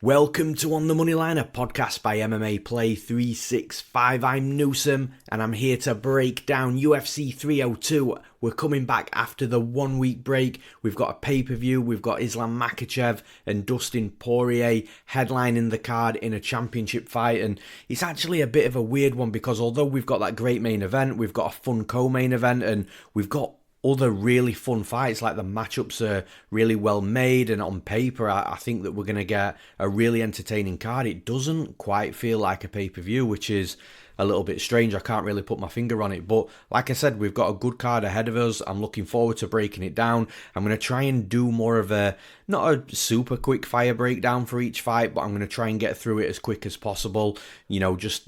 Welcome to On the Money Line, a podcast by MMA Play 365. I'm Newsome, and I'm here to break down UFC 302. We're coming back after the 1 week break. We've got a pay-per-view. We've got Makhachev and Dustin Poirier headlining the card in a championship fight. And it's actually a bit of a weird one because although we've got that great main event, we've got a fun co-main event, and we've got other really fun fights. Like the matchups are really well made, and on paper I think that we're going to get a really entertaining card. It doesn't quite feel like a pay-per-view, which is a little bit strange. I can't really put my finger on it, but like I said, we've got a good card ahead of us. I'm looking forward to breaking it down. I'm going to try and do more of not a super quick fire breakdown for each fight, but I'm going to try and get through it as quick as possible. You know, just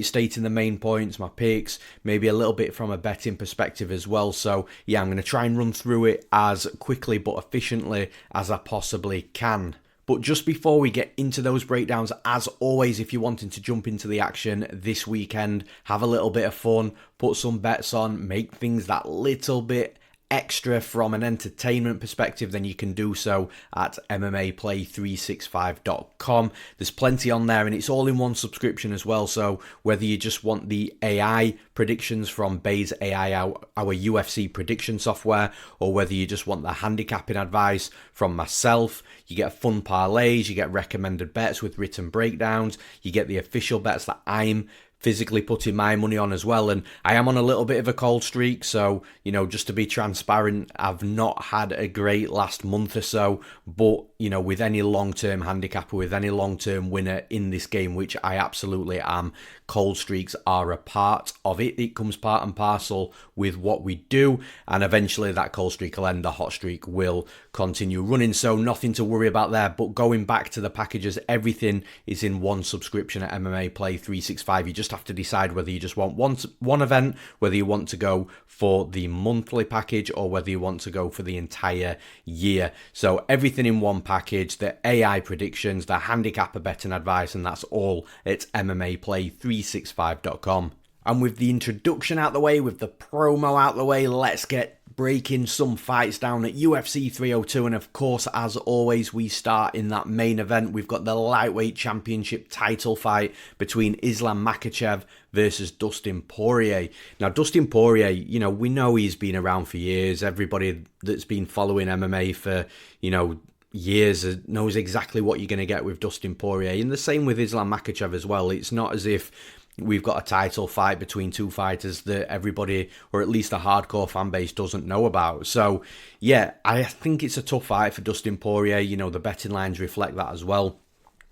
stating the main points, my picks, maybe a little bit from a betting perspective as well. So yeah, I'm going to try and run through it as quickly but efficiently as I possibly can. But just before we get into those breakdowns, as always, if you're wanting to jump into the action this weekend, have a little bit of fun, put some bets on, make things that little bit extra from an entertainment perspective, then you can do so at MMAplay365.com. There's plenty on there, and it's all in one subscription as well. So whether you just want the AI predictions from Bayes AI, our UFC prediction software, or whether you just want the handicapping advice from myself, you get fun parlays, you get recommended bets with written breakdowns, you get the official bets that I'm physically putting my money on as well. And I am on a little bit of a cold streak, so you know, just to be transparent, I've not had a great last month or so, but you know, with any long-term handicapper, with any long-term winner in this game, which I absolutely am, cold streaks are a part of it. It comes part and parcel with what we do, and eventually that cold streak will end, the hot streak will continue running, so nothing to worry about there. But going back to the packages, everything is in one subscription at MMA Play 365. You just have to decide whether you just want one event, whether you want to go for the monthly package, or whether you want to go for the entire year. So everything in one package, the AI predictions, the handicapper betting advice, and that's all at MMAplay365.com. And with the introduction out the way, with the promo out the way, let's get breaking some fights down at UFC 302. And of course, as always, we start in that main event. We've got the lightweight championship title fight between Makhachev versus Dustin Poirier. Now, Dustin Poirier, you know, we know he's been around for years. Everybody that's been following MMA for, you know, years knows exactly what you're going to get with Dustin Poirier. And the same with Makhachev as well. It's not as if we've got a title fight between two fighters that everybody, or at least a hardcore fan base, doesn't know about. So yeah, I think it's a tough fight for Dustin Poirier. You know, the betting lines reflect that as well.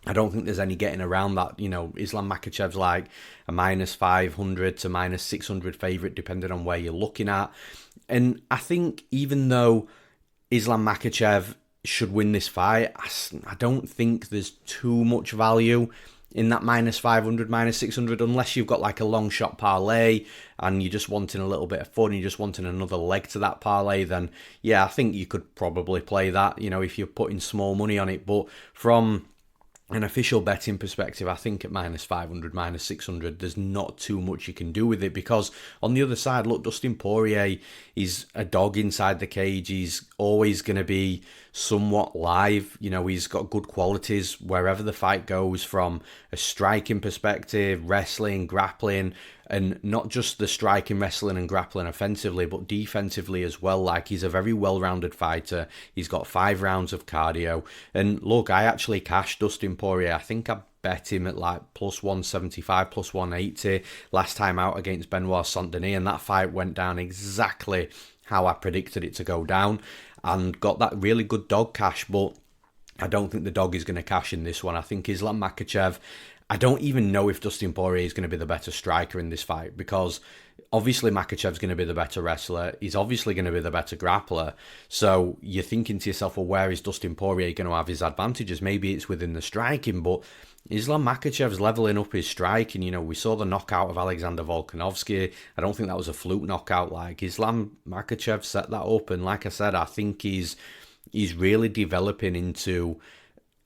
I don't think there's any getting around that. You know, Makhachev's like a minus 500 to minus 600 favourite, depending on where you're looking at. And I think even though Makhachev should win this fight, I don't think there's too much value in that minus 500, minus 600, unless you've got like a long shot parlay and you're just wanting a little bit of fun, you're just wanting another leg to that parlay, then yeah, I think you could probably play that, you know, if you're putting small money on it. But from an official betting perspective, I think at minus 500, minus 600, there's not too much you can do with it, because on the other side, look, Dustin Poirier is a dog inside the cage. He's always going to be somewhat live. You know, he's got good qualities wherever the fight goes, from a striking perspective, wrestling, grappling, and not just the striking, wrestling and grappling offensively, but defensively as well. Like, he's a very well-rounded fighter. He's got 5 rounds of cardio. And look, I actually cashed Dustin Poirier. I think I bet him at like plus 175, plus 180 last time out against Benoit Saint-Denis, and that fight went down exactly how I predicted it to go down, and got that really good dog cash. But I don't think the dog is going to cash in this one. I think Makhachev, I don't even know if Dustin Poirier is going to be the better striker in this fight, because obviously Makhachev's going to be the better wrestler. He's obviously going to be the better grappler. So you're thinking to yourself, well, where is Dustin Poirier going to have his advantages? Maybe it's within the striking, but Makhachev's leveling up his striking. You know, we saw the knockout of Alexander Volkanovski. I don't think that was a fluke knockout. Like, Makhachev set that up, and like I said, I think he's really developing into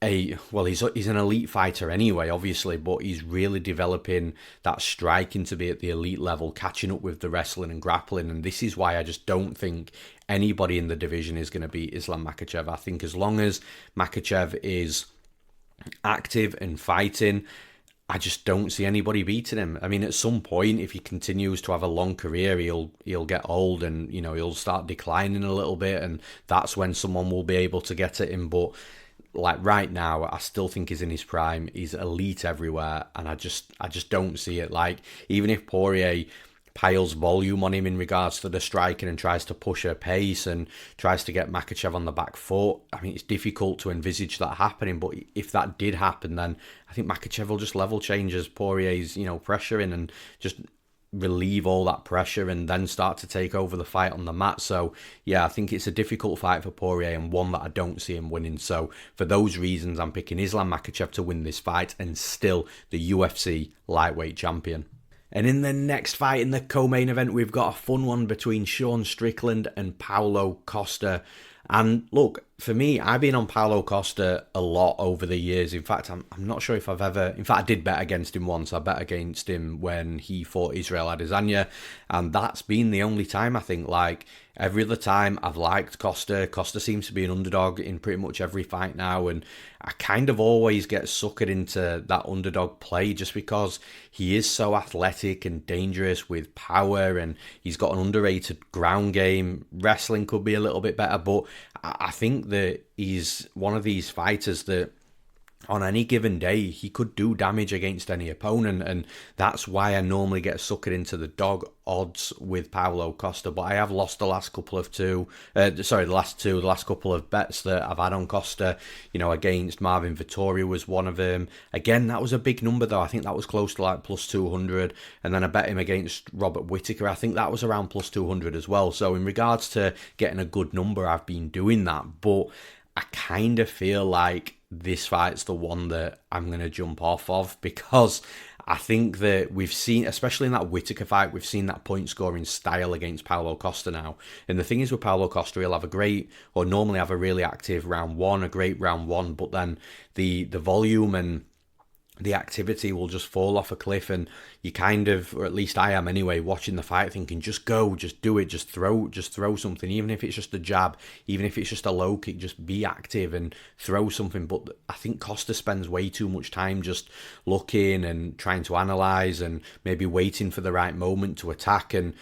he's an elite fighter anyway, obviously, but he's really developing that striking to be at the elite level, catching up with the wrestling and grappling. And this is why I just don't think anybody in the division is going to beat Makhachev. I think as long as Makhachev is active and fighting, I just don't see anybody beating him. I mean, at some point, if he continues to have a long career, he'll get old and, he'll start declining a little bit, and that's when someone will be able to get at him. But like right now, I still think he's in his prime. He's elite everywhere, and I just don't see it. Like, even if Poirier piles volume on him in regards to the striking and tries to push her pace and tries to get Makhachev on the back foot, I mean, it's difficult to envisage that happening. But if that did happen, then I think Makhachev will just level change as Poirier's, pressuring, and just relieve all that pressure and then start to take over the fight on the mat. So yeah, I think it's a difficult fight for Poirier and one that I don't see him winning. So for those reasons, I'm picking Islam Makhachev to win this fight and still the UFC lightweight champion. And in the next fight, in the co-main event, we've got a fun one between Sean Strickland and Paulo Costa. And look, for me, I've been on Paulo Costa a lot over the years. In fact, I'm not sure if I've ever... In fact, I did bet against him once. I bet against him when he fought Israel Adesanya. And that's been the only time, I think. Like, every other time I've liked Costa. Costa seems to be an underdog in pretty much every fight now. And I kind of always get suckered into that underdog play just because he is so athletic and dangerous with power. And he's got an underrated ground game. Wrestling could be a little bit better. But I think that he's one of these fighters that on any given day, he could do damage against any opponent, and that's why I normally get suckered into the dog odds with Paulo Costa. But I have lost the last couple of the last couple of bets that I've had on Costa, against Marvin Vettori was one of them. Again, that was a big number though. I think that was close to like plus 200, and then I bet him against Robert Whittaker. I think that was around plus 200 as well. So in regards to getting a good number, I've been doing that, but I kind of feel like this fight's the one that I'm going to jump off of, because I think that we've seen, especially in that Whittaker fight, we've seen that point scoring style against Paulo Costa now. And the thing is with Paulo Costa, he'll have normally have a really active round one, a great round one, but then the volume and the activity will just fall off a cliff, and you kind of, or at least I am anyway, watching the fight thinking, just go, just do it, just throw something, even if it's just a jab, even if it's just a low kick, just be active and throw something. But I think Costa spends way too much time just looking and trying to analyse and maybe waiting for the right moment to attack. And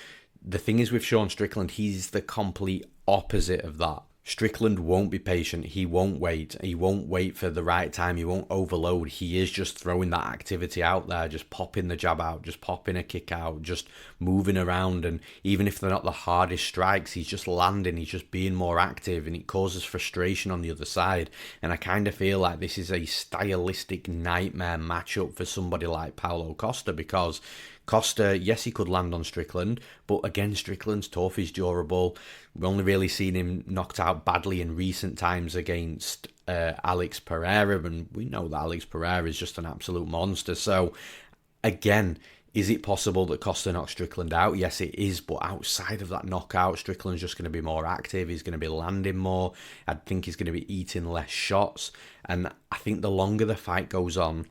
the thing is with Sean Strickland, he's the complete opposite of that. Strickland won't be patient. He won't wait. He won't wait for the right time. He won't overload. He is just throwing that activity out there, just popping the jab out, just popping a kick out, just moving around. And even if they're not the hardest strikes, he's just landing. He's just being more active, and it causes frustration on the other side. And I kind of feel like this is a stylistic nightmare matchup for somebody like Paulo Costa, because Costa, yes, he could land on Strickland, but again, Strickland's tough, he's durable. We've only really seen him knocked out badly in recent times against Alex Pereira, and we know that Alex Pereira is just an absolute monster. So, again, is it possible that Costa knocks Strickland out? Yes, it is, but outside of that knockout, Strickland's just going to be more active, he's going to be landing more, I think he's going to be eating less shots, and I think the longer the fight goes on,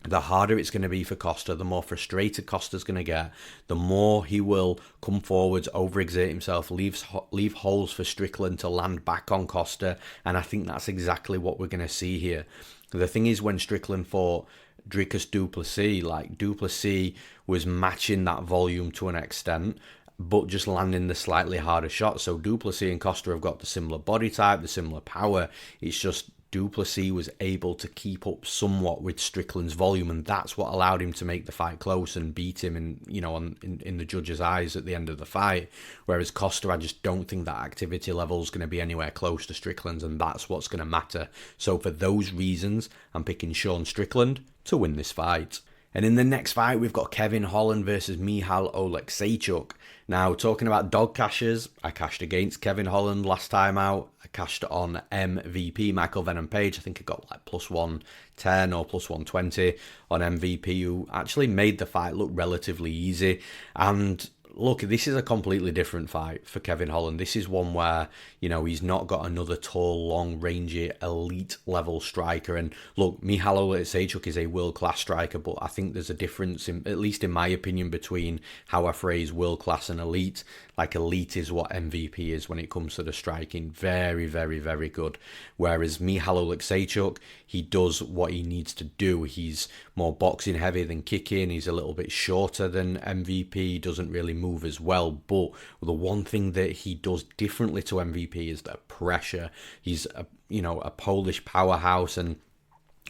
the harder it's going to be for Costa, the more frustrated Costa's going to get, the more he will come forwards, overexert himself, leave holes for Strickland to land back on Costa, and I think that's exactly what we're going to see here. The thing is, when Strickland fought Dricus du Plessis, like du Plessis was matching that volume to an extent, but just landing the slightly harder shots. So du Plessis and Costa have got the similar body type, the similar power, it's just du Plessis was able to keep up somewhat with Strickland's volume, and that's what allowed him to make the fight close and beat him in the judges' eyes at the end of the fight. Whereas Costa, I just don't think that activity level is going to be anywhere close to Strickland's, and that's what's going to matter. So for those reasons, I'm picking Sean Strickland to win this fight. And in the next fight, we've got Kevin Holland versus Michal Oleksiejczuk. Now, talking about dog cashes, I cashed against Kevin Holland last time out. I cashed on MVP, Michael Venom Page. I think I got like plus 110 or plus 120 on MVP, who actually made the fight look relatively easy. And look, this is a completely different fight for Kevin Holland. This is one where, he's not got another tall, long, rangy, elite level striker. And look, Michal Oleksiejczuk is a world-class striker, but I think there's a difference, at least in my opinion, between how I phrase world-class and elite. Like, elite is what MVP is when it comes to the striking. Very, very, very good. Whereas Michal Oleksiejczuk, he does what he needs to do. He's more boxing heavy than kicking. He's a little bit shorter than MVP. Doesn't really move as well. But the one thing that he does differently to MVP is the pressure. He's a Polish powerhouse, and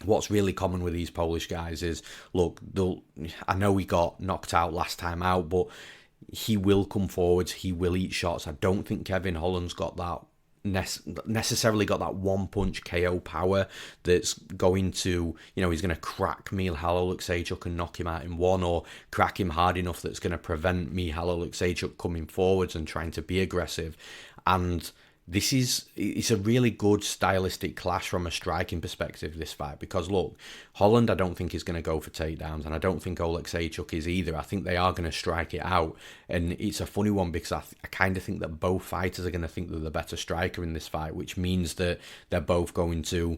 what's really common with these Polish guys is, look, I know he got knocked out last time out, but he will come forwards, he will eat shots. I don't think Kevin Holland's got that necessarily got that one punch KO power that's going to, he's going to crack Michal Oleksiejczuk and knock him out in one, or crack him hard enough that's going to prevent Michal Oleksiejczuk coming forwards and trying to be aggressive. And it's a really good stylistic clash from a striking perspective, this fight, because look, Holland I don't think is going to go for takedowns, and I don't think Oleksiejczuk is either. I think they are going to strike it out, and it's a funny one because I kind of think that both fighters are going to think they're the better striker in this fight, which means that they're both going to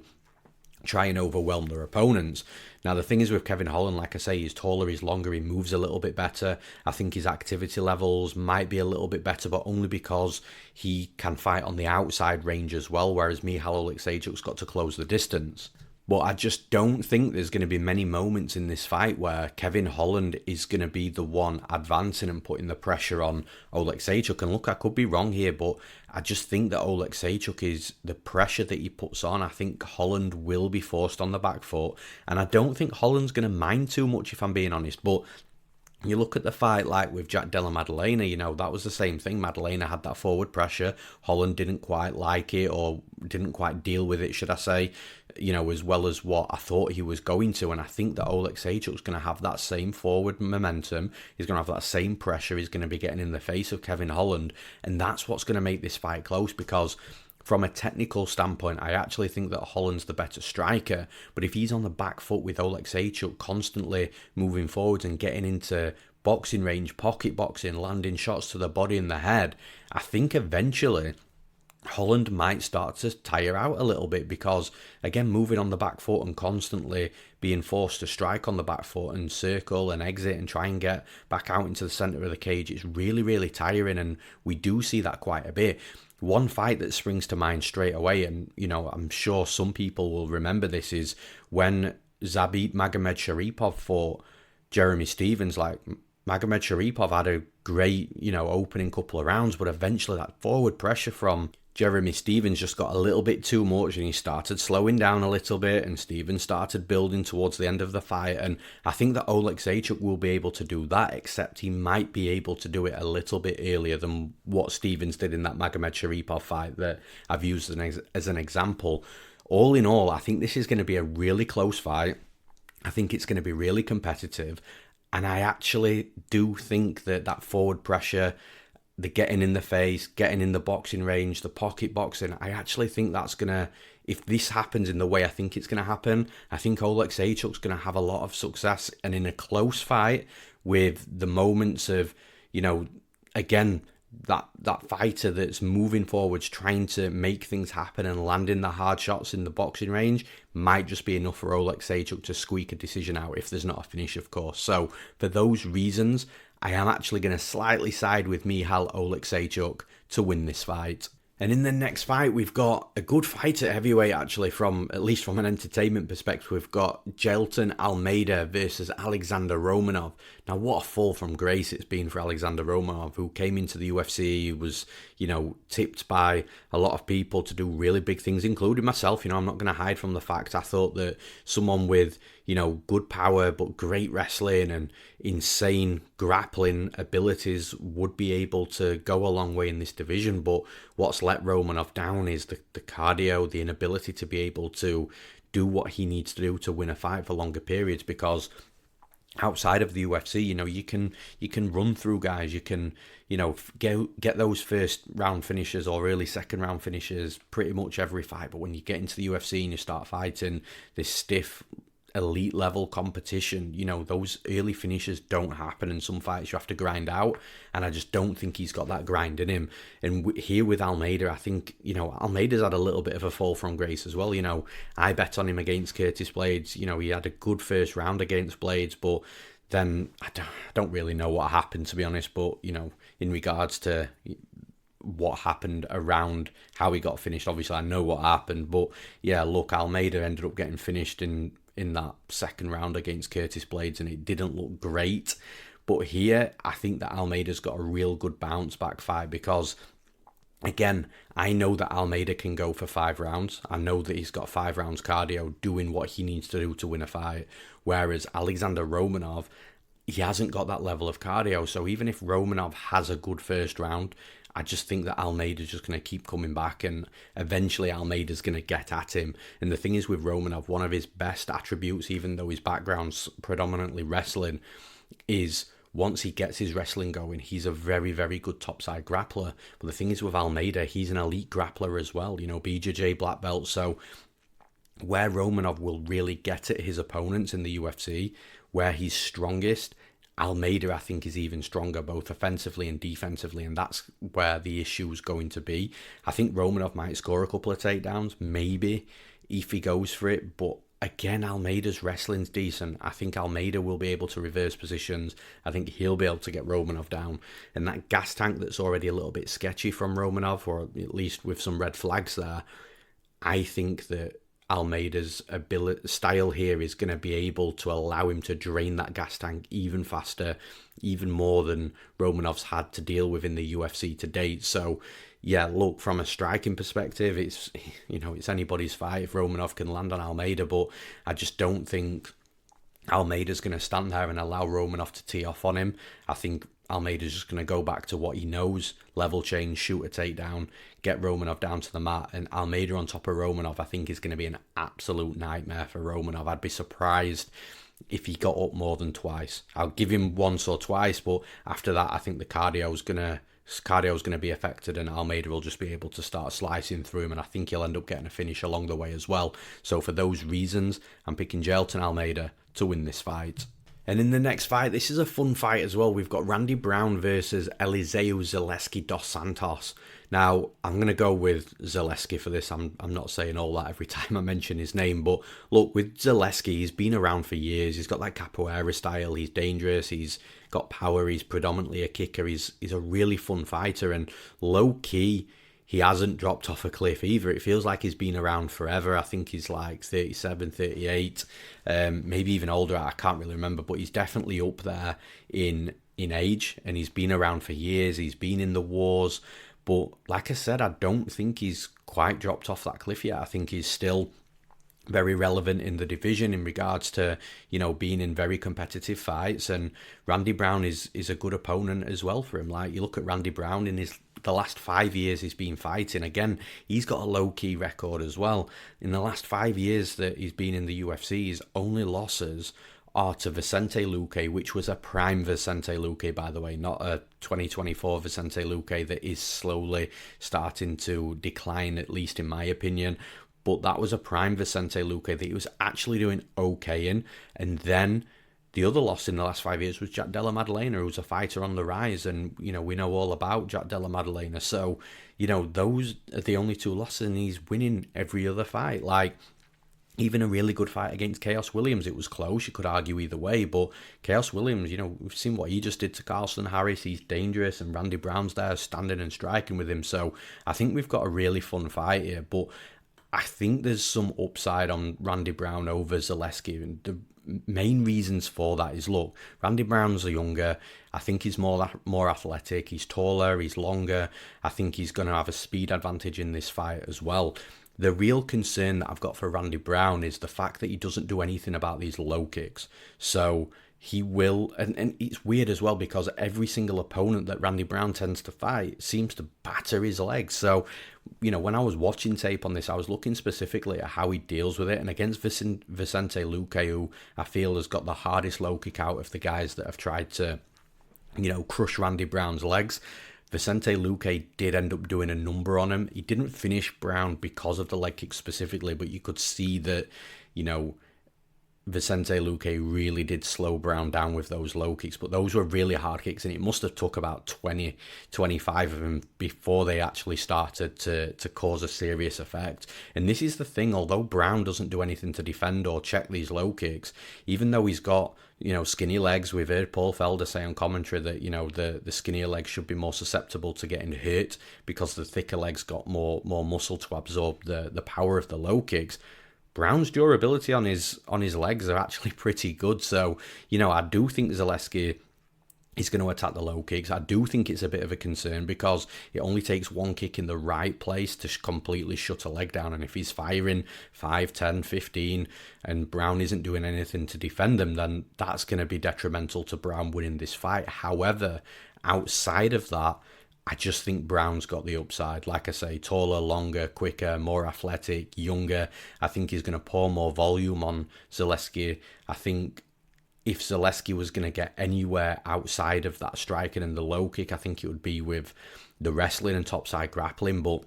try and overwhelm their opponents. Now, the thing is with Kevin Holland, like I say, he's taller, he's longer, he moves a little bit better. I think his activity levels might be a little bit better, but only because he can fight on the outside range as well, whereas Michal Oleksiejczuk's got to close the distance. But I just don't think there's going to be many moments in this fight where Kevin Holland is going to be the one advancing and putting the pressure on Oleksiejczuk. And look, I could be wrong here, but I just think that Oleksiejczuk is the pressure that he puts on. I think Holland will be forced on the back foot. And I don't think Holland's going to mind too much, if I'm being honest. But you look at the fight like with Jack Della Maddalena, that was the same thing. Maddalena had that forward pressure. Holland didn't quite like it, or didn't quite deal with it, should I say, as well as what I thought he was going to. And I think that Oleksiejczuk's going to have that same forward momentum. He's going to have that same pressure. He's going to be getting in the face of Kevin Holland. And that's what's going to make this fight close, because from a technical standpoint, I actually think that Holland's the better striker. But if he's on the back foot with Oleksiejczuk constantly moving forwards and getting into boxing range, pocket boxing, landing shots to the body and the head, I think eventually Holland might start to tire out a little bit, because, again, moving on the back foot and constantly being forced to strike on the back foot and circle and exit and try and get back out into the centre of the cage, it's really, really tiring, and we do see that quite a bit. One fight that springs to mind straight away, and, I'm sure some people will remember this, is when Zabit Magomedsharipov fought Jeremy Stephens. Like, Magomedsharipov had a great, opening couple of rounds, but eventually that forward pressure from Jeremy Stephens just got a little bit too much, and he started slowing down a little bit, and Stephens started building towards the end of the fight. And I think that Oleksiejczuk will be able to do that, except he might be able to do it a little bit earlier than what Stephens did in that Magomedsharipov fight that I've used as an example. All in all, I think this is going to be a really close fight. I think it's going to be really competitive, and I actually do think that forward pressure, the getting in the face, getting in the boxing range, the pocket boxing, I actually think that's going to, if this happens in the way I think it's going to happen, I think Oleksiejczuk's going to have a lot of success. And in a close fight with the moments of, again, that fighter that's moving forwards, trying to make things happen and landing the hard shots in the boxing range, might just be enough for Oleksiejczuk to squeak a decision out, if there's not a finish, of course. So for those reasons, I am actually going to slightly side with Michal Oleksiejczuk to win this fight. And in the next fight, we've got a good fight at heavyweight, actually, at least from an entertainment perspective. We've got Jailton Almeida versus Alexandr Romanov. Now, what a fall from grace it's been for Alexandr Romanov, who came into the UFC, was, tipped by a lot of people to do really big things, including myself. I'm not going to hide from the fact I thought that someone with, good power but great wrestling and insane grappling abilities would be able to go a long way in this division. But what's let Romanov down is the cardio, the inability to be able to do what he needs to do to win a fight for longer periods, because outside of the UFC, you can run through guys, you can, get those first round finishes or early second round finishes pretty much every fight. But when you get into the UFC and you start fighting this stiff elite level competition, those early finishes don't happen, and some fights you have to grind out, and I just don't think he's got that grind in him. And here with Almeida, I think, Almeida's had a little bit of a fall from grace as well. I bet on him against Curtis Blades. He had a good first round against Blades, but then I don't really know what happened, to be honest. But, in regards to what happened around how he got finished, obviously I know what happened. But yeah, look, Almeida ended up getting finished in that second round against Curtis Blades, and it didn't look great. But here, I think that Almeida's got a real good bounce back fight, because again, I know that Almeida can go for 5 rounds. I know that he's got 5 rounds cardio doing what he needs to do to win a fight. Whereas Alexander Romanov, he hasn't got that level of cardio. So even if Romanov has a good first round, I just think that Almeida's just going to keep coming back, and eventually Almeida's going to get at him. And the thing is with Romanov, one of his best attributes, even though his background's predominantly wrestling, is once he gets his wrestling going, he's a very, very good topside grappler. But the thing is with Almeida, he's an elite grappler as well, BJJ black belt. So where Romanov will really get at his opponents in the UFC, where he's strongest, Almeida, I think, is even stronger, both offensively and defensively, and that's where the issue is going to be. I think Romanov might score a couple of takedowns, maybe, if he goes for it, but again, Almeida's wrestling's decent. I think Almeida will be able to reverse positions. I think he'll be able to get Romanov down. And that gas tank that's already a little bit sketchy from Romanov, or at least with some red flags there, I think that Almeida's style here is going to be able to allow him to drain that gas tank even faster, even more than Romanov's had to deal with in the UFC to date. So yeah, look, from a striking perspective, it's anybody's fight if Romanov can land on Almeida, but I just don't think Almeida's going to stand there and allow Romanov to tee off on him. I think Almeida's just going to go back to what he knows, level change, shoot a takedown, get Romanov down to the mat, and Almeida on top of Romanov, I think, is going to be an absolute nightmare for Romanov. I'd be surprised if he got up more than twice. I'll give him once or twice, but after that, I think the cardio's going to be affected, and Almeida will just be able to start slicing through him, and I think he'll end up getting a finish along the way as well. So for those reasons, I'm picking Jailton Almeida to win this fight. And in the next fight, this is a fun fight as well. We've got Randy Brown versus Elizeu Zaleski dos Santos. Now, I'm going to go with Zaleski for this. I'm not saying all that every time I mention his name. But look, with Zaleski, he's been around for years. He's got that capoeira style. He's dangerous. He's got power. He's predominantly a kicker. He's a really fun fighter. And low-key, he hasn't dropped off a cliff either. It feels like he's been around forever. I think he's like 37, 38, maybe even older. I can't really remember, but he's definitely up there in age, and he's been around for years. He's been in the wars. But like I said, I don't think he's quite dropped off that cliff yet. I think he's still very relevant in the division in regards to, being in very competitive fights. And Randy Brown is a good opponent as well for him. Like, you look at Randy Brown in the last 5 years he's been fighting. Again, he's got a low-key record as well. In the last 5 years that he's been in the UFC, his only losses are to Vicente Luque, which was a prime Vicente Luque, by the way, not a 2024 Vicente Luque that is slowly starting to decline, at least in my opinion. But that was a prime Vicente Luque that he was actually doing okay in. And then the other loss in the last 5 years was Jack Della Maddalena, who's a fighter on the rise. And, we know all about Jack Della Maddalena. So, those are the only 2 losses, and he's winning every other fight. Like, even a really good fight against Chaos Williams, it was close. You could argue either way, but Chaos Williams, we've seen what he just did to Carlston Harris. He's dangerous, and Randy Brown's there standing and striking with him. So I think we've got a really fun fight here, but I think there's some upside on Randy Brown over Zaleski, and the main reasons for that is, look, Randy Brown's younger. I think he's more athletic. He's taller. He's longer. I think he's going to have a speed advantage in this fight as well. The real concern that I've got for Randy Brown is the fact that he doesn't do anything about these low kicks. So he will, and it's weird as well, because every single opponent that Randy Brown tends to fight seems to batter his legs. So, when I was watching tape on this, I was looking specifically at how he deals with it. And against Vicente Luque, who I feel has got the hardest low kick out of the guys that have tried to, crush Randy Brown's legs, Vicente Luque did end up doing a number on him. He didn't finish Brown because of the leg kick specifically, but you could see that, Vicente Luque really did slow Brown down with those low kicks, but those were really hard kicks, and it must have took about 20, 25 of them before they actually started to cause a serious effect. And this is the thing, although Brown doesn't do anything to defend or check these low kicks, even though he's got, skinny legs, we've heard Paul Felder say on commentary that, the skinnier legs should be more susceptible to getting hurt because the thicker legs got more muscle to absorb the power of the low kicks. Brown's durability on his legs are actually pretty good. So, I do think Zaleski is going to attack the low kicks. I do think it's a bit of a concern because it only takes one kick in the right place to completely shut a leg down. And if he's firing 5, 10, 15 and Brown isn't doing anything to defend them, then that's going to be detrimental to Brown winning this fight. However, outside of that, I just think Brown's got the upside. Like I say, taller, longer, quicker, more athletic, younger. I think he's going to pour more volume on Zaleski. I think if Zaleski was going to get anywhere outside of that striking and the low kick, I think it would be with the wrestling and topside grappling. But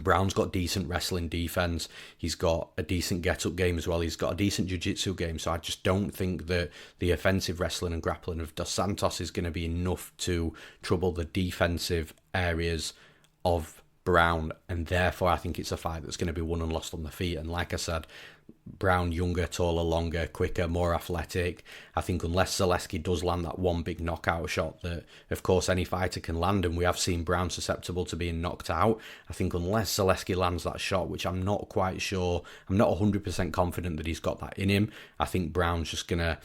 Brown's got decent wrestling defense. He's got a decent get-up game as well. He's got a decent jiu-jitsu game. So I just don't think that the offensive wrestling and grappling of Dos Santos is going to be enough to trouble the defensive areas of Brown. And therefore, I think it's a fight that's going to be won and lost on the feet. And like I said, Brown younger, taller, longer, quicker, more athletic. I think unless Zaleski does land that one big knockout shot that, of course, any fighter can land, and we have seen Brown susceptible to being knocked out, I think unless Zaleski lands that shot, which I'm not quite sure, I'm not 100% confident that he's got that in him, I think Brown's just going to,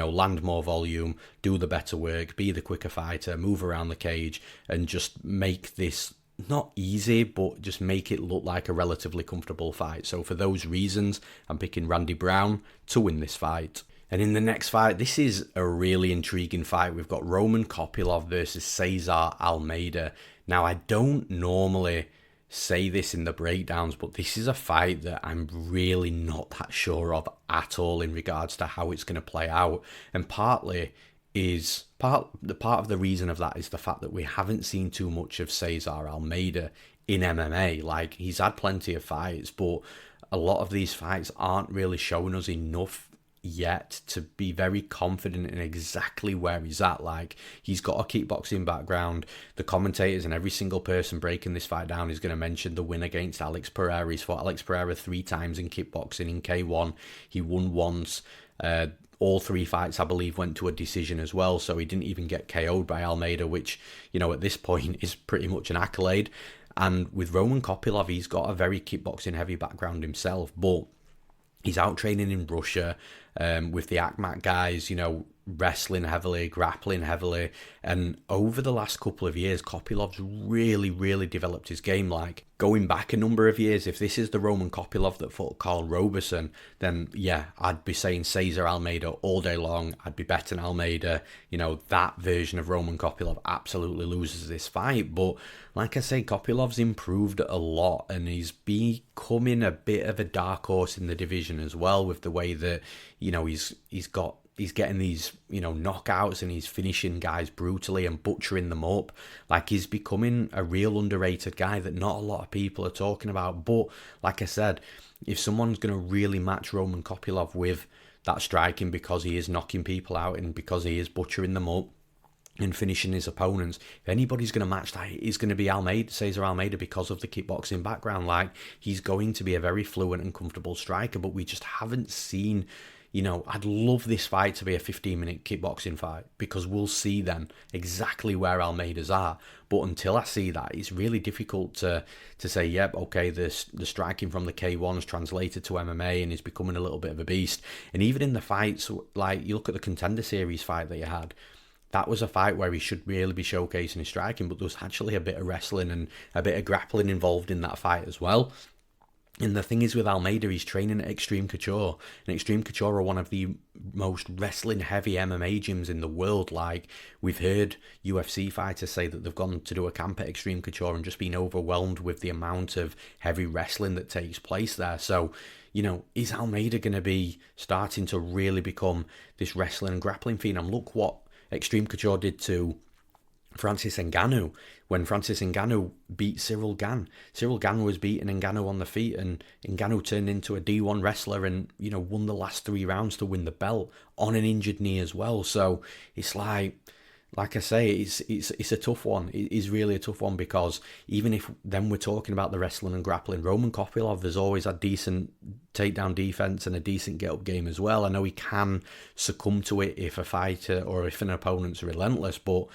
land more volume, do the better work, be the quicker fighter, move around the cage, and just make this not easy, but just make it look like a relatively comfortable fight. So for those reasons, I'm picking Randy Brown to win this fight. And in the next fight, this is a really intriguing fight. We've got Roman Kopylov versus Cesar Almeida. Now, I don't normally say this in the breakdowns, but this is a fight that I'm really not that sure of at all in regards to how it's going to play out. And part of the reason of that is the fact that we haven't seen too much of Cesar Almeida in MMA. Like, he's had plenty of fights, but a lot of these fights aren't really showing us enough yet to be very confident in exactly where he's at. Like, he's got a kickboxing background. The commentators and every single person breaking this fight down is going to mention the win against Alex Pereira. He's fought Alex Pereira 3 times in kickboxing. In K1, he won once. All 3 fights, I believe, went to a decision as well, so he didn't even get KO'd by Almeida, which, at this point is pretty much an accolade. And with Roman Kopylov, he's got a very kickboxing heavy background himself, but he's out training in Russia with the AKMAT guys, wrestling heavily, grappling heavily. And over the last couple of years, Kopylov's really, really developed his game. Like, going back a number of years, if this is the Roman Kopylov that fought Carl Roberson, then yeah, I'd be saying Cesar Almeida all day long. I'd be betting Almeida. That version of Roman Kopylov absolutely loses this fight. But like I say, Kopylov's improved a lot, and he's becoming a bit of a dark horse in the division as well, with the way that, he's getting these, knockouts, and he's finishing guys brutally and butchering them up. Like, he's becoming a real underrated guy that not a lot of people are talking about. But like I said, if someone's going to really match Roman Kopylov with that striking, because he is knocking people out and because he is butchering them up and finishing his opponents, if anybody's going to match that, it's going to be Cesar Almeida, because of the kickboxing background. Like, he's going to be a very fluent and comfortable striker, but we just haven't seen. I'd love this fight to be a 15-minute kickboxing fight, because we'll see then exactly where Almeida's at. But until I see that, it's really difficult to say, yep, okay, the striking from the K1's translated to MMA and he's becoming a little bit of a beast. And even in the fights, like, you look at the Contender Series fight that he had, that was a fight where he should really be showcasing his striking, but there was actually a bit of wrestling and a bit of grappling involved in that fight as well. And the thing is with Almeida, he's training at Extreme Couture. And Extreme Couture are one of the most wrestling-heavy MMA gyms in the world. Like, we've heard UFC fighters say that they've gone to do a camp at Extreme Couture and just been overwhelmed with the amount of heavy wrestling that takes place there. So, is Almeida going to be starting to really become this wrestling and grappling phenom? Look what Extreme Couture did to Francis Ngannou, when Francis Ngannou beat Cyril Gane. Cyril Gane was beating Ngannou on the feet, and Ngannou turned into a D1 wrestler and, won the last 3 rounds to win the belt on an injured knee as well. So it's like I say, it's a tough one. It is really a tough one, because even if then we're talking about the wrestling and grappling, Roman Kopylov has always had decent takedown defense and a decent get-up game as well. I know he can succumb to it if a fighter or if an opponent's relentless, but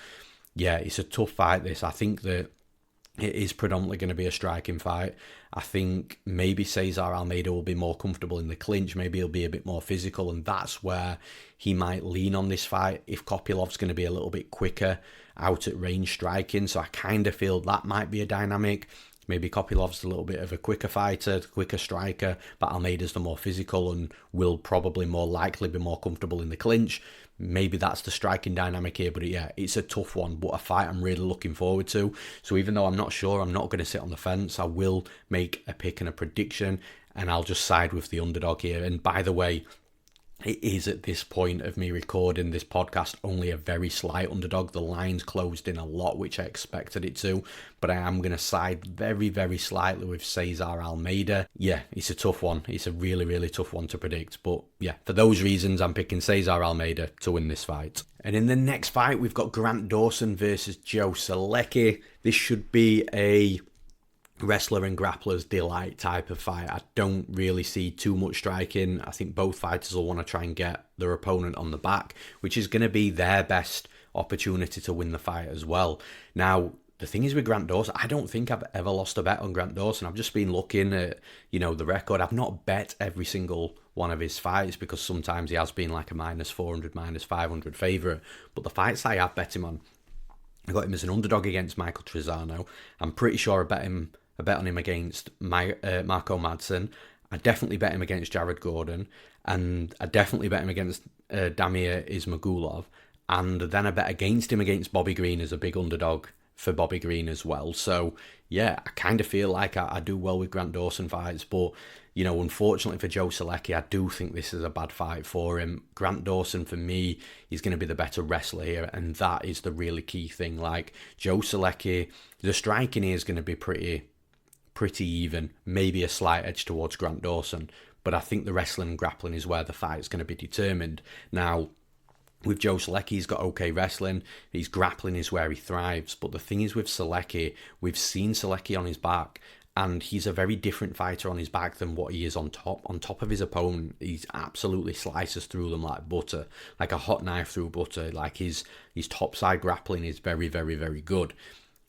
yeah, it's a tough fight, this. I think that it is predominantly going to be a striking fight. I think maybe Cesar Almeida will be more comfortable in the clinch. Maybe he'll be a bit more physical, and that's where he might lean on this fight. If Kopylov's going to be a little bit quicker out at range striking, so I kind of feel that might be a dynamic. Maybe Kopylov's a little bit of a quicker fighter, quicker striker, but Almeida's the more physical and will probably more likely be more comfortable in the clinch. Maybe that's the striking dynamic here, but yeah, it's a tough one, but a fight I'm really looking forward to. So even though I'm not sure, I'm not going to sit on the fence. I will make a pick and a prediction, and I'll just side with the underdog here. And by the way, it is at this point of me recording this podcast only a very slight underdog. The line's closed in a lot, which I expected it to, but I am going to side very, very slightly with Cesar Almeida. Yeah, it's a tough one. It's a really, really tough one to predict. But yeah, for those reasons, I'm picking Cesar Almeida to win this fight. And in the next fight, we've got Grant Dawson versus Joe Solecki. This should be a wrestler and grappler's delight type of fight. I don't really see too much striking. I think both fighters will want to try and get their opponent on the back, which is going to be their best opportunity to win the fight as well. Now, the thing is with Grant Dawson, I don't think I've ever lost a bet on Grant Dawson. I've just been looking at, the record. I've not bet every single one of his fights, because sometimes he has been like a -400, -500 favourite. But the fights I have bet him on, I got him as an underdog against Michael Trizano. I'm pretty sure I bet on him against Marco Madsen. I definitely bet him against Jared Gordon, and I definitely bet him against Damir Ismagulov, and then I bet against him against Bobby Green as a big underdog for Bobby Green as well. So yeah, I kind of feel like I do well with Grant Dawson fights, but unfortunately for Joe Solecki, I do think this is a bad fight for him. Grant Dawson, for me, is going to be the better wrestler here, and that is the really key thing. Like, Joe Solecki, the striking here is going to be pretty even, maybe a slight edge towards Grant Dawson, but I think the wrestling and grappling is where the fight is going to be determined. Now, with Joe Solecki, he's got okay wrestling, his grappling is where he thrives, but the thing is with Solecki, we've seen Solecki on his back, and he's a very different fighter on his back than what he is on top. On top of his opponent, he's absolutely slices through them like butter, like a hot knife through butter. Like, his topside grappling is very, very, very good.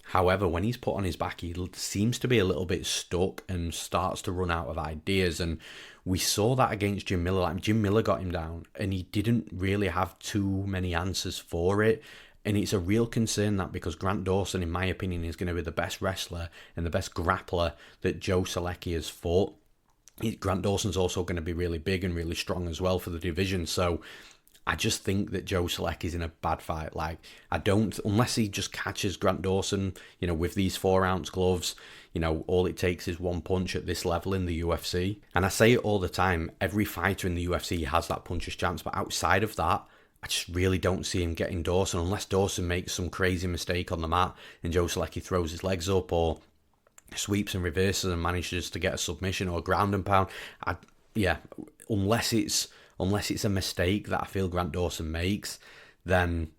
However, when he's put on his back, he seems to be a little bit stuck and starts to run out of ideas. And we saw that against Jim Miller. Like, Jim Miller got him down, and he didn't really have too many answers for it. And it's a real concern, that, because Grant Dawson, in my opinion, is going to be the best wrestler and the best grappler that Joe Solecki has fought. Grant Dawson's also going to be really big and really strong as well for the division. So I just think that Joe Solecki's in a bad fight. Like, unless he just catches Grant Dawson, with these 4-ounce gloves, all it takes is one punch at this level in the UFC. And I say it all the time, every fighter in the UFC has that puncher's chance, but outside of that, I just really don't see him getting Dawson, unless Dawson makes some crazy mistake on the mat and Joe Solecki throws his legs up or sweeps and reverses and manages to get a submission or a ground and pound. Unless it's a mistake that I feel Grant Dawson makes, then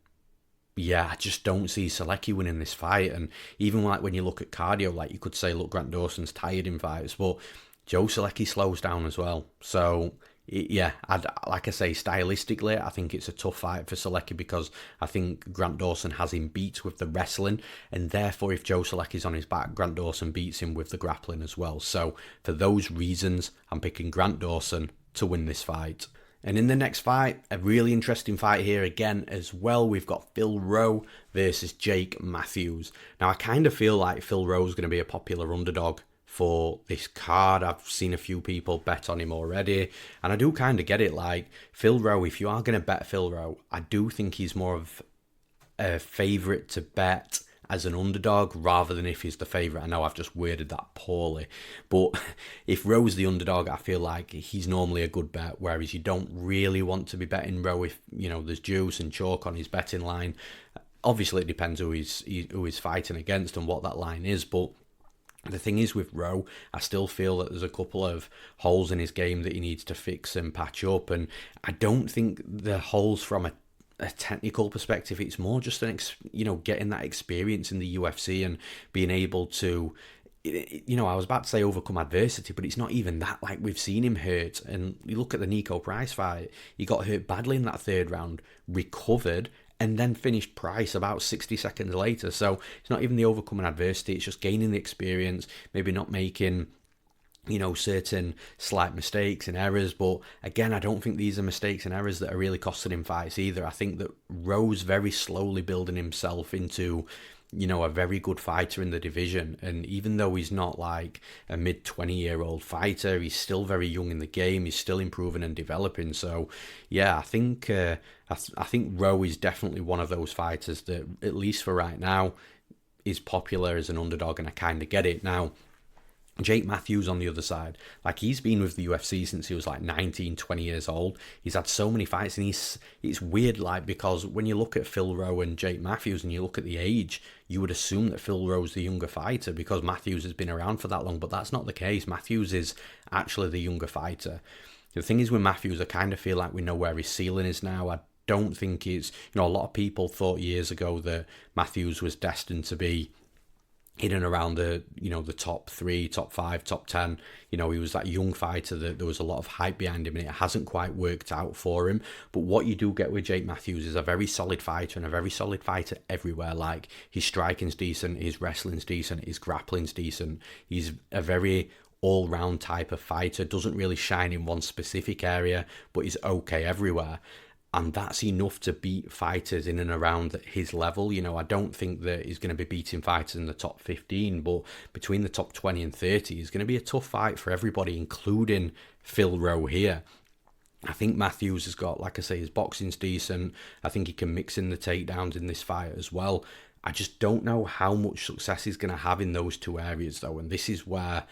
yeah, I just don't see Solecki winning this fight. And even like when you look at cardio, like, you could say, look, Grant Dawson's tired in fights, but Joe Solecki slows down as well. So yeah, like I say, stylistically, I think it's a tough fight for Solecki, because I think Grant Dawson has him beat with the wrestling, and therefore if Joe Solecki's on his back, Grant Dawson beats him with the grappling as well. So for those reasons, I'm picking Grant Dawson to win this fight. And in the next fight, a really interesting fight here again as well. We've got Phil Rowe versus Jake Matthews. Now, I kind of feel like Phil Rowe's going to be a popular underdog for this card. I've seen a few people bet on him already, and I do kind of get it. Like, Phil Rowe, if you are going to bet Phil Rowe, I do think he's more of a favourite to bet as an underdog rather than if he's the favourite. I know I've just worded that poorly, but if Rowe's the underdog, I feel like he's normally a good bet, whereas you don't really want to be betting Rowe if, there's juice and chalk on his betting line. obviously it depends who he's fighting against and what that line is, but the thing is with Rowe, I still feel that there's a couple of holes in his game that he needs to fix and patch up, and I don't think the holes from a technical perspective. It's more just getting that experience in the UFC and being able to, I was about to say overcome adversity, but it's not even that. Like, we've seen him hurt, and you look at the Niko Price fight, he got hurt badly in that third round, recovered, and then finished Price about 60 seconds later. So it's not even the overcoming adversity, it's just gaining the experience, maybe not making, certain slight mistakes and errors. But again, I don't think these are mistakes and errors that are really costing him fights either. I think that Rowe's very slowly building himself into, a very good fighter in the division. And even though he's not like a mid-20-year-old fighter, he's still very young in the game. He's still improving and developing. So, yeah, I think Rowe is definitely one of those fighters that, at least for right now, is popular as an underdog, and I kind of get it. Now, Jake Matthews on the other side, like, he's been with the UFC since he was like 19, 20 years old. He's had so many fights, and it's weird, like, because when you look at Phil Rowe and Jake Matthews and you look at the age, you would assume that Phil Rowe's the younger fighter because Matthews has been around for that long, but that's not the case. Matthews is actually the younger fighter. The thing is with Matthews, I kind of feel like we know where his ceiling is now. I don't think it's, a lot of people thought years ago that Matthews was destined to be in and around the top 3, top 5, top 10. He was that young fighter that there was a lot of hype behind him, and it hasn't quite worked out for him. But what you do get with Jake Matthews is a very solid fighter, and a very solid fighter everywhere. Like, his striking's decent, his wrestling's decent, his grappling's decent. He's a very all-round type of fighter, doesn't really shine in one specific area, but is okay everywhere. And that's enough to beat fighters in and around his level. I don't think that he's going to be beating fighters in the top 15, but between the top 20 and 30 is going to be a tough fight for everybody, including Phil Rowe here. I think Matthews has got, like I say, his boxing's decent. I think he can mix in the takedowns in this fight as well. I just don't know how much success he's going to have in those two areas, though. And this is where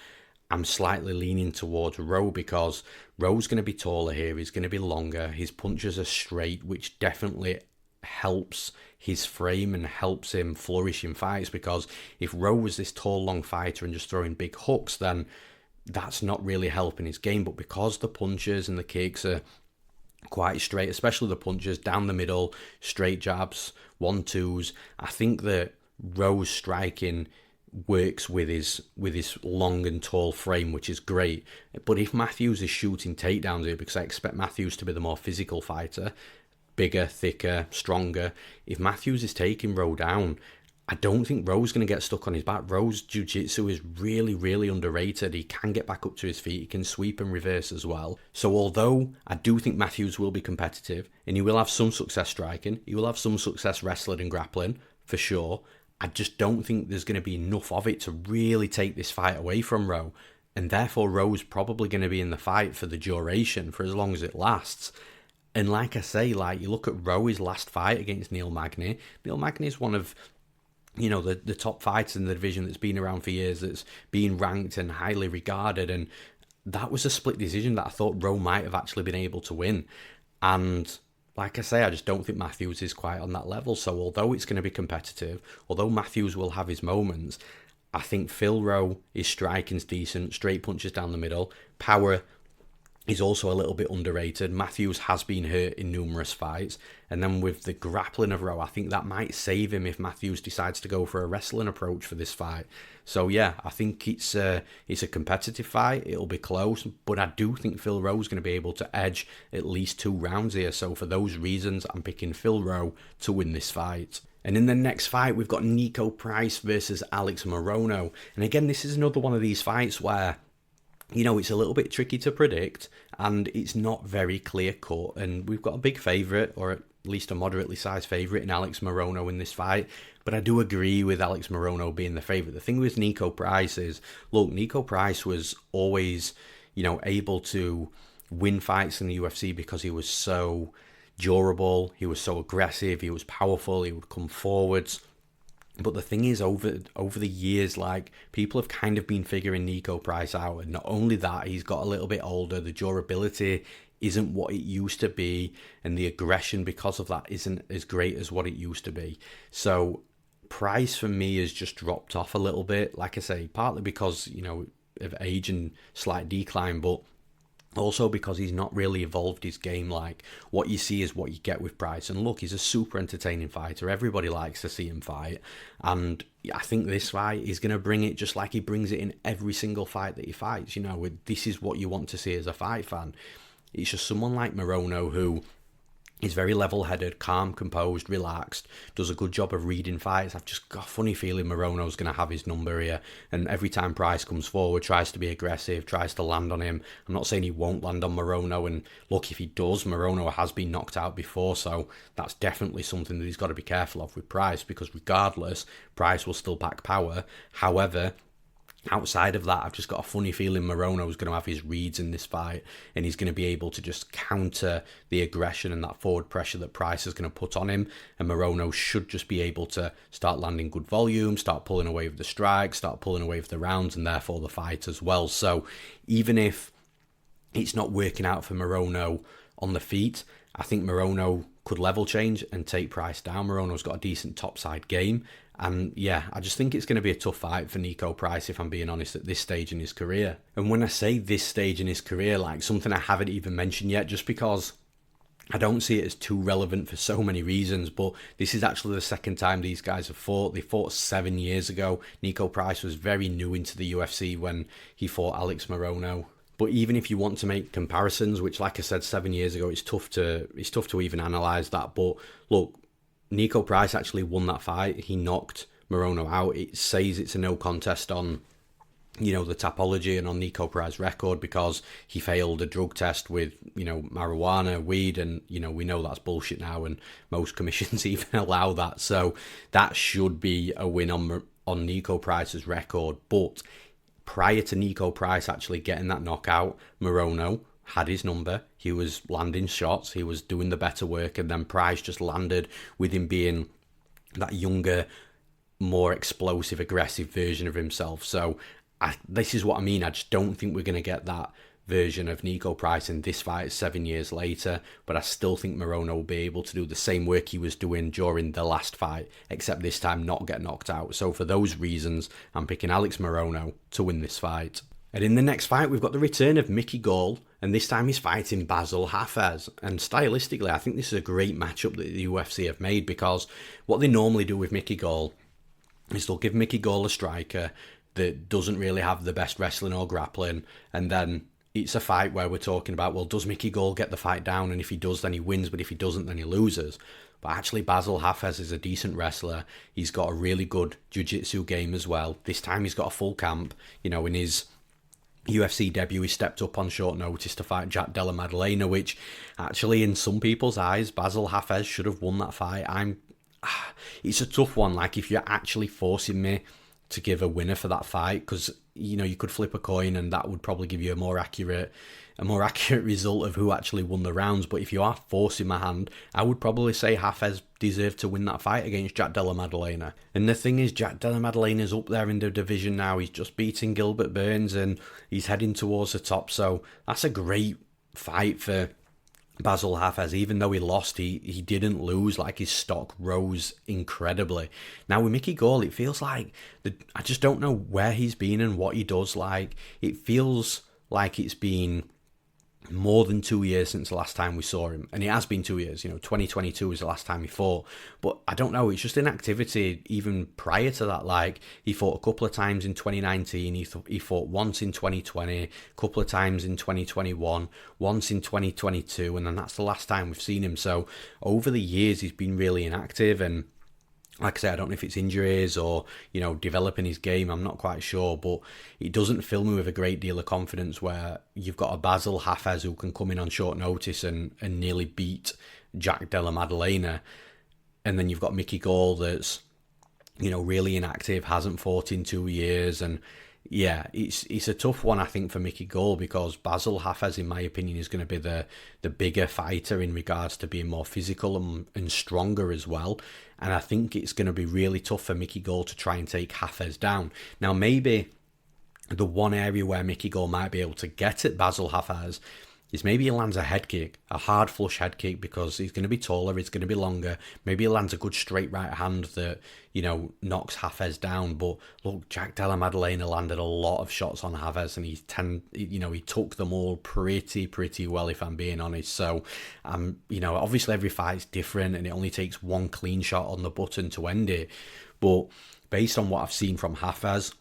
I'm slightly leaning towards Rowe, because Rowe's going to be taller here. He's going to be longer. His punches are straight, which definitely helps his frame and helps him flourish in fights, because if Rowe was this tall, long fighter and just throwing big hooks, then that's not really helping his game. But because the punches and the kicks are quite straight, especially the punches down the middle, straight jabs, 1-2s, I think that Rowe's striking works with his long and tall frame, which is great. But if Matthews is shooting takedowns here, because I expect Matthews to be the more physical fighter, bigger, thicker, stronger, if Matthews is taking Rowe down, I don't think Rowe's going to get stuck on his back. Rowe's jiu-jitsu is really, really underrated. He can get back up to his feet. He can sweep and reverse as well. So although I do think Matthews will be competitive, and he will have some success striking, he will have some success wrestling and grappling, for sure, I just don't think there's going to be enough of it to really take this fight away from Rowe. And therefore, Rowe's probably going to be in the fight for the duration, for as long as it lasts. And like I say, you look at Rowe's last fight against Neil Magny. Neil Magny is one of, the top fighters in the division that's been around for years, that's been ranked and highly regarded. And that was a split decision that I thought Rowe might have actually been able to win. And like I say, I just don't think Matthews is quite on that level. So although it's going to be competitive, although Matthews will have his moments, I think Phil Rowe, his striking's decent, straight punches down the middle. Power is also a little bit underrated. Matthews has been hurt in numerous fights. And then with the grappling of Rowe, I think that might save him if Matthews decides to go for a wrestling approach for this fight. So yeah, I think it's a competitive fight. It'll be close, but I do think Phil Rowe's going to be able to edge at least 2 rounds here. So for those reasons, I'm picking Phil Rowe to win this fight. And in the next fight, we've got Niko Price versus Alex Morono. And again, this is another one of these fights where, it's a little bit tricky to predict, and it's not very clear-cut. And we've got a big favourite, or at least a moderately sized favourite, in Alex Morono in this fight. But I do agree with Alex Morono being the favourite. The thing with Niko Price is, look, Niko Price was always, able to win fights in the UFC because he was so durable, he was so aggressive, he was powerful, he would come forwards. But the thing is, over the years, people have kind of been figuring Niko Price out. And not only that, he's got a little bit older, the durability isn't what it used to be, and the aggression because of that isn't as great as what it used to be. So price for me has just dropped off a little bit, like I say, partly because, of age and slight decline, but also because he's not really evolved his game. Like, what you see is what you get with Price. And look, he's a super entertaining fighter. Everybody likes to see him fight. And I think this fight is going to bring it just like he brings it in every single fight that he fights. This is what you want to see as a fight fan. It's just someone like Morono who is very level-headed, calm, composed, relaxed, does a good job of reading fights. I've just got a funny feeling Morono's going to have his number here. And every time Price comes forward, tries to be aggressive, tries to land on him. I'm not saying he won't land on Morono. And look, if he does, Morono has been knocked out before. So that's definitely something that he's got to be careful of with Price, because regardless, Price will still back power. However, outside of that, I've just got a funny feeling Morono's going to have his reads in this fight, and he's going to be able to just counter the aggression and that forward pressure that Price is going to put on him. And Morono should just be able to start landing good volume, start pulling away with the strikes, start pulling away with the rounds, and therefore the fight as well. So even if it's not working out for Morono on the feet, I think Morono could level change and take Price down. Morono's got a decent topside game. And yeah, I just think it's going to be a tough fight for Niko Price, if I'm being honest, at this stage in his career. And when I say this stage in his career, like something I haven't even mentioned yet, just because I don't see it as too relevant for so many reasons, but this is actually the second time these guys have fought. They fought 7 years ago. Niko Price was very new into the UFC when he fought Alex Morono. But even if you want to make comparisons, which, like I said, 7 years ago, it's tough to even analyse that. But look, Niko Price actually won that fight. He knocked Morono out. It says it's a no contest on, the Tapology and on Niko Price's record, because he failed a drug test with, marijuana, weed, and, we know that's bullshit now, and most commissions even allow that. So that should be a win on Niko Price's record. But prior to Niko Price actually getting that knockout, Morono had his number. He was landing shots, he was doing the better work, and then Price just landed with him being that younger, more explosive, aggressive version of himself. So this is what I mean. I just don't think we're going to get that version of Niko Price in this fight 7 years later, but I still think Morono will be able to do the same work he was doing during the last fight, except this time not get knocked out. So for those reasons, I'm picking Alex Morono to win this fight. And in the next fight, we've got the return of Mickey Gall, and this time he's fighting Bassil Hafez. And stylistically, I think this is a great matchup that the UFC have made, because what they normally do with Mickey Gall is they'll give Mickey Gall a striker that doesn't really have the best wrestling or grappling, and then it's a fight where we're talking about, well, does Mickey Gall get the fight down? And if he does, then he wins, but if he doesn't, then he loses. But actually, Bassil Hafez is a decent wrestler. He's got a really good jiu-jitsu game as well. This time he's got a full camp. In his UFC debut, he stepped up on short notice to fight Jack Della Maddalena, which actually, in some people's eyes, Bassil Hafez should have won that fight. It's a tough one. Like, if you're actually forcing me to give a winner for that fight, because you could flip a coin and that would probably give you a more accurate result of who actually won the rounds. But if you are forcing my hand, I would probably say Hafez deserved to win that fight against Jack Della Maddalena. And the thing is, Jack Della Maddalena's up there in the division now. He's just beating Gilbert Burns and he's heading towards the top. So that's a great fight for Bassil Hafez. Even though he lost, he didn't lose. Like, his stock rose incredibly. Now with Mickey Gall, it feels like I just don't know where he's been and what he does. Like, it feels like it's been more than 2 years since the last time we saw him, and it has been 2 years. 2022 was the last time he fought, but I don't know, it's just inactivity even prior to that. Like, he fought a couple of times in 2019, he fought once in 2020, a couple of times in 2021, once in 2022, and then that's the last time we've seen him. So over the years he's been really inactive, and like I say, I don't know if it's injuries or, developing his game. I'm not quite sure, but it doesn't fill me with a great deal of confidence where you've got a Bassil Hafez who can come in on short notice and nearly beat Jack Della Maddalena. And then you've got Mickey Gall that's, really inactive, hasn't fought in 2 years. And yeah, it's a tough one, I think, for Mickey Gall, because Bassil Hafez, in my opinion, is going to be the bigger fighter in regards to being more physical and stronger as well. And I think it's going to be really tough for Mickey Gall to try and take Hafez down. Now, maybe the one area where Mickey Gall might be able to get at Bassil Hafez is maybe he lands a head kick, a hard flush head kick, because he's going to be taller, he's going to be longer. Maybe he lands a good straight right hand that, knocks Hafez down. But look, Jack Della Maddalena landed a lot of shots on Hafez, and he took them all pretty well, if I'm being honest. So, obviously every fight's different, and it only takes one clean shot on the button to end it. But based on what I've seen from Hafez,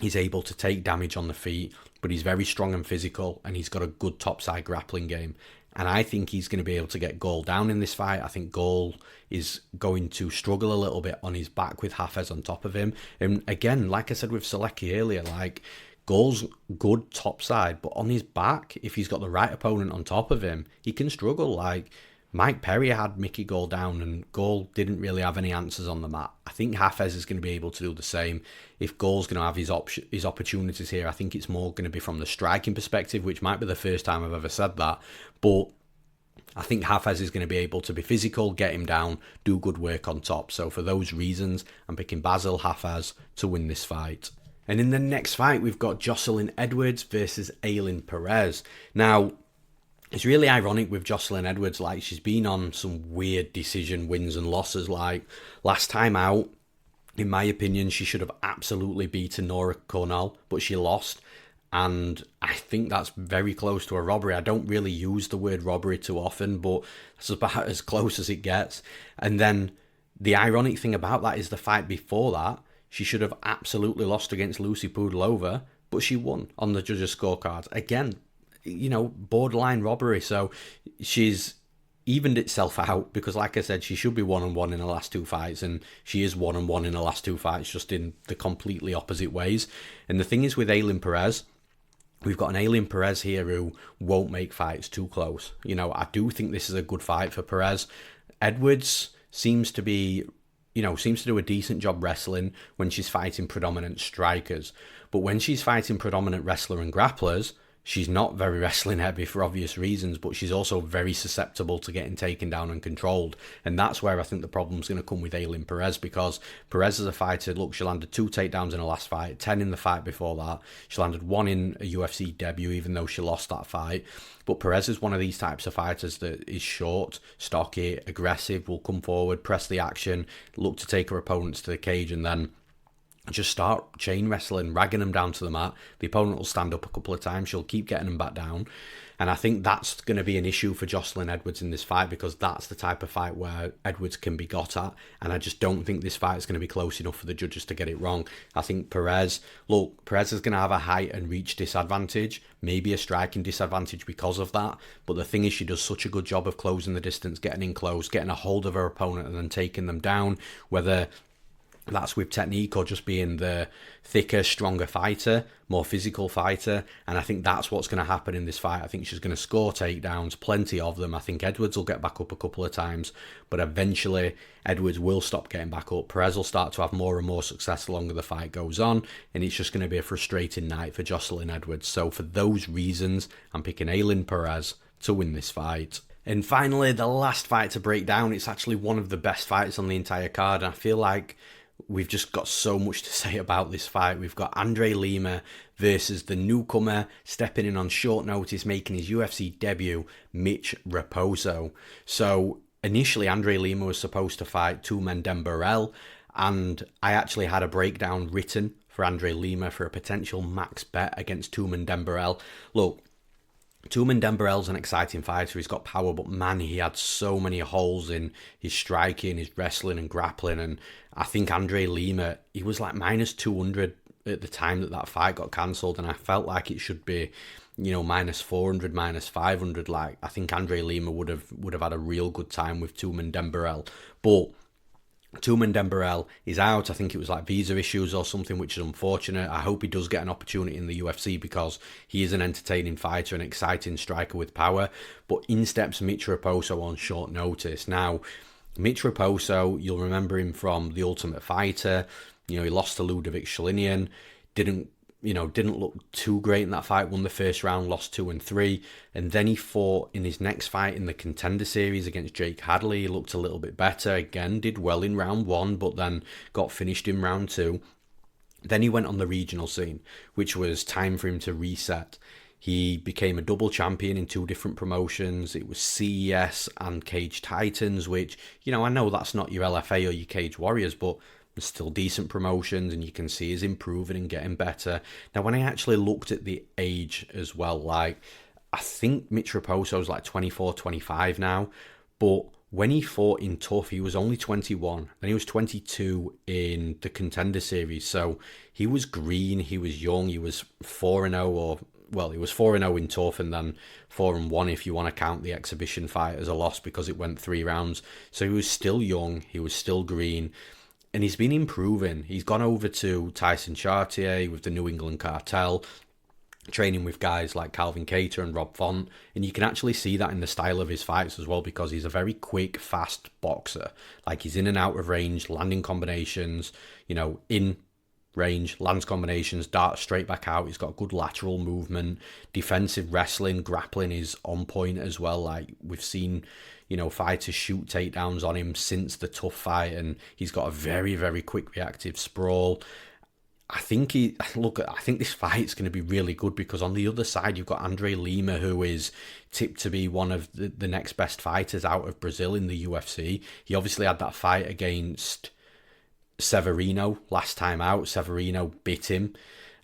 he's able to take damage on the feet, but he's very strong and physical, and he's got a good topside grappling game. And I think he's going to be able to get Gall down in this fight. I think Gall is going to struggle a little bit on his back with Hafez on top of him. And again, like I said with Solecki earlier, Gall's good topside, but on his back, if he's got the right opponent on top of him, he can struggle. Mike Perry had Mickey Gall down, and Gall didn't really have any answers on the mat. I think Hafez is going to be able to do the same. If Gall's going to have his opportunities here, I think it's more going to be from the striking perspective, which might be the first time I've ever said that. But I think Hafez is going to be able to be physical, get him down, do good work on top. So for those reasons, I'm picking Bassil Hafez to win this fight. And in the next fight, we've got Joselyne Edwards versus Ailin Perez. Now, it's really ironic with Joselyne Edwards. She's been on some weird decision wins and losses. Last time out, in my opinion, she should have absolutely beaten Nora Cornell, but she lost. And I think that's very close to a robbery. I don't really use the word robbery too often, but it's about as close as it gets. And then the ironic thing about that is the fight before that, she should have absolutely lost against Lucy Pudilova, but she won on the judges' scorecards. Again, borderline robbery. So she's evened itself out, because like I said, she should be 1-1 in the last two fights, and she is 1-1 in the last two fights, just in the completely opposite ways. And the thing is with Ailin Perez, we've got an Ailin Perez here who won't make fights too close. I do think this is a good fight for Perez. Edwards seems to do a decent job wrestling when she's fighting predominant strikers. But when she's fighting predominant wrestler and grapplers, she's not very wrestling heavy for obvious reasons, but she's also very susceptible to getting taken down and controlled. And that's where I think the problem's going to come with Ailin Perez, because Perez is a fighter. Look, she landed 2 takedowns in her last fight, 10 in the fight before that. She landed 1 in a UFC debut, even though she lost that fight. But Perez is one of these types of fighters that is short, stocky, aggressive, will come forward, press the action, look to take her opponents to the cage, and then just start chain wrestling, ragging them down to the mat. The opponent will stand up a couple of times. She'll keep getting them back down. And I think that's going to be an issue for Joselyne Edwards in this fight, because that's the type of fight where Edwards can be got at. And I just don't think this fight is going to be close enough for the judges to get it wrong. I think Perez is going to have a height and reach disadvantage, maybe a striking disadvantage because of that. But the thing is, she does such a good job of closing the distance, getting in close, getting a hold of her opponent and then taking them down, whether that's with technique or just being the thicker, stronger fighter, more physical fighter. And I think that's what's going to happen in this fight. I think she's going to score takedowns, plenty of them. I think Edwards will get back up a couple of times, but eventually Edwards will stop getting back up. Perez will start to have more and more success the longer the fight goes on, and it's just going to be a frustrating night for Joselyne Edwards. So for those reasons, I'm picking Ailin Perez to win this fight. And finally, the last fight to break down, it's actually one of the best fights on the entire card. And I feel like we've just got so much to say about this fight. We've got Andre Lima versus the newcomer, stepping in on short notice, making his UFC debut, Mitch Raposo. So initially, Andre Lima was supposed to fight Tumen Dembarel, and I actually had a breakdown written for Andre Lima for a potential max bet against Tumen Dembarel. Look, Tumen Dembarel's an exciting fighter. He's got power, but man, he had so many holes in his striking, his wrestling and grappling. And I think Andre Lima, he was like minus 200 at the time that fight got cancelled, and I felt like it should be, minus 400, minus 500. I think Andre Lima would have had a real good time with Tumen Dembarel. But Tumen Dembarel is out. I think it was visa issues or something, which is unfortunate. I hope he does get an opportunity in the UFC, because he is an entertaining fighter, an exciting striker with power. But in steps Mitch Raposo on short notice. Now, Mitch Raposo, you'll remember him from The Ultimate Fighter. He lost to Ludovic Shalinian. Didn't look too great in that fight, won the first round, lost 2 and 3. And then he fought in his next fight in the Contender Series against Jake Hadley. He looked a little bit better. Again, did well in round 1, but then got finished in round 2. Then he went on the regional scene, which was time for him to reset. He became a double champion in 2 different promotions. It was CES and Cage Titans, which, I know that's not your LFA or your Cage Warriors, but they're still decent promotions, and you can see he's improving and getting better. Now, when I actually looked at the age as well, I think Mitch Raposo's 24, 25 now, but when he fought in Tough, he was only 21, and he was 22 in the Contender Series, so he was green, he was young, he was 4-0, he was 4-0 in Tough, and then 4-1 if you want to count the exhibition fight as a loss because it went 3 rounds. So he was still young, he was still green, and he's been improving. He's gone over to Tyson Chartier with the New England Cartel, training with guys like Calvin Kattar and Rob Font, and you can actually see that in the style of his fights as well, because he's a very quick, fast boxer. He's in and out of range, landing combinations, in range, lands combinations, darts straight back out. He's got good lateral movement, defensive wrestling, grappling is on point as well. We've seen, fighters shoot takedowns on him since the Tough fight, and he's got a very, very quick reactive sprawl. I think this fight's going to be really good, because on the other side you've got Andre Lima, who is tipped to be one of the next best fighters out of Brazil in the UFC. He obviously had that fight against Severino last time out. Severino bit him,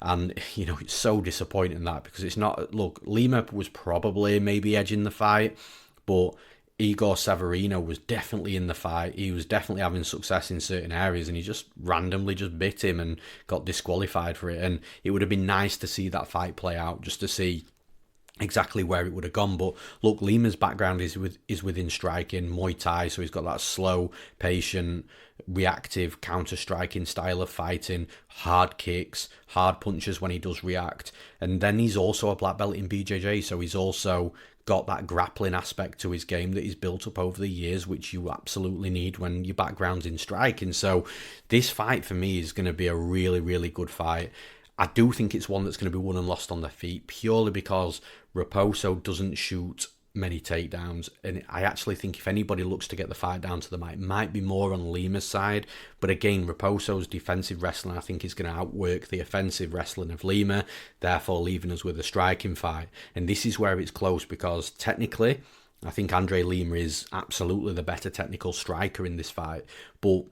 and it's so disappointing that, because it's not, Lima was probably maybe edging the fight, but Igor Severino was definitely in the fight. He was definitely having success in certain areas, and he just randomly just bit him and got disqualified for it. And it would have been nice to see that fight play out, just to see exactly where it would have gone. But look, Lima's background is within striking, Muay Thai, so he's got that slow, patient, reactive, counter-striking style of fighting, hard kicks, hard punches when he does react. And then he's also a black belt in BJJ, so he's also got that grappling aspect to his game that he's built up over the years, which you absolutely need when your background's in striking. So this fight for me is going to be a really, really good fight. I do think it's one that's going to be won and lost on their feet, purely because Raposo doesn't shoot many takedowns, and I actually think if anybody looks to get the fight down to the mat, it might be more on Lima's side. But again, Raposo's defensive wrestling, I think, is going to outwork the offensive wrestling of Lima, therefore leaving us with a striking fight. And this is where it's close, because technically I think Andre Lima is absolutely the better technical striker in this fight, but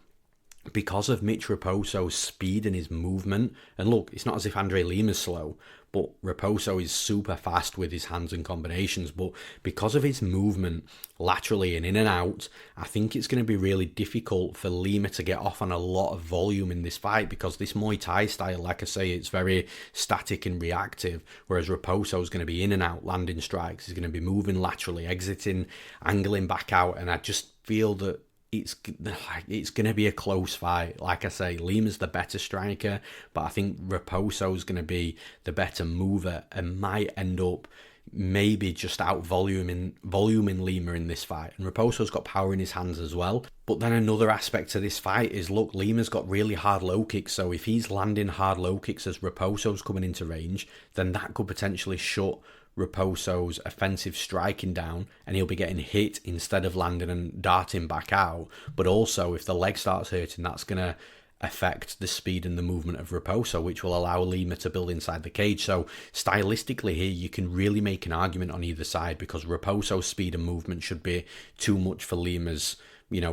because of Mitch Raposo's speed and his movement, and look, it's not as if Andre Lima's slow, but Raposo is super fast with his hands and combinations, but because of his movement laterally and in and out, I think it's going to be really difficult for Lima to get off on a lot of volume in this fight, because this Muay Thai style, like I say, it's very static and reactive, whereas Raposo is going to be in and out, landing strikes, he's going to be moving laterally, exiting, angling back out, and I just feel that it's going to be a close fight. Like I say, Lima's the better striker, but I think Raposo's going to be the better mover and might end up maybe just out voluming Lima in this fight. And Raposo's got power in his hands as well. But then another aspect to this fight is, look, Lima's got really hard low kicks, so if he's landing hard low kicks as Raposo's coming into range, then that could potentially shut Raposo's offensive striking down, and he'll be getting hit instead of landing and darting back out. But also, if the leg starts hurting, that's going to affect the speed and the movement of Raposo, which will allow Lima to build inside the cage. So stylistically here, you can really make an argument on either side, because Raposo's speed and movement should be too much for Lima's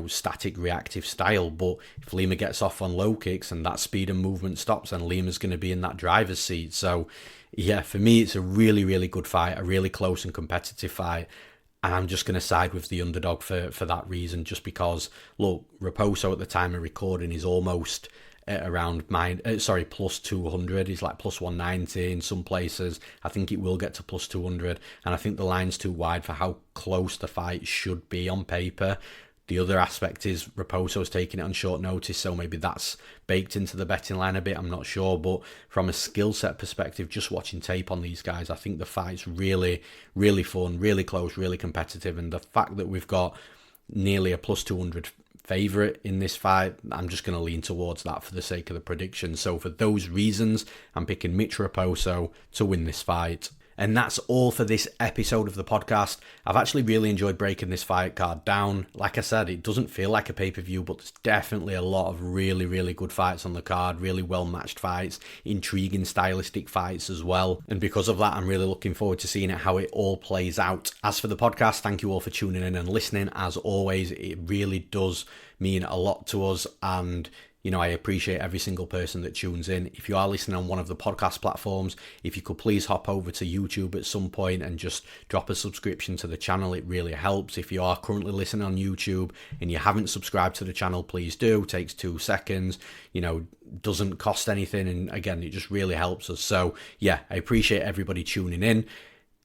static reactive style. But if Lima gets off on low kicks and that speed and movement stops, then Lima's going to be in that driver's seat. So yeah, for me, it's a really, really good fight, a really close and competitive fight. And I'm just going to side with the underdog for that reason, just because, look, Raposo at the time of recording is almost at around plus 200. He's like plus 190 in some places. I think it will get to plus 200. And I think the line's too wide for how close the fight should be on paper. The other aspect is Raposo's taking it on short notice, so maybe that's baked into the betting line a bit, I'm not sure. But from a skill set perspective, just watching tape on these guys, I think the fight's really, really fun, really close, really competitive. And the fact that we've got nearly a plus 200 favourite in this fight, I'm just going to lean towards that for the sake of the prediction. So for those reasons, I'm picking Mitch Raposo to win this fight. And that's all for this episode of the podcast. I've actually really enjoyed breaking this fight card down. Like I said, it doesn't feel like a pay-per-view, but there's definitely a lot of really, really good fights on the card, really well-matched fights, intriguing stylistic fights as well. And because of that, I'm really looking forward to seeing how it all plays out. As for the podcast, thank you all for tuning in and listening. As always, it really does mean a lot to us, and I appreciate every single person that tunes in. If you are listening on one of the podcast platforms, if you could please hop over to YouTube at some point and just drop a subscription to the channel, it really helps. If you are currently listening on YouTube and you haven't subscribed to the channel, please do. It takes 2 seconds, doesn't cost anything, and again, it just really helps us. So yeah, I appreciate everybody tuning in.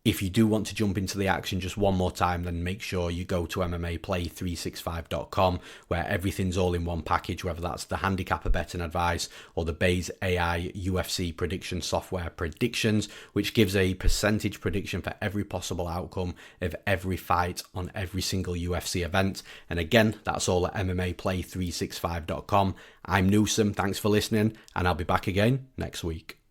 If you do want to jump into the action just one more time, then make sure you go to MMAplay365.com, where everything's all in one package, whether that's the handicapper betting advice or the Bayes AI UFC prediction software predictions, which gives a percentage prediction for every possible outcome of every fight on every single UFC event. And again, that's all at MMAplay365.com. I'm Newsome, thanks for listening, and I'll be back again next week.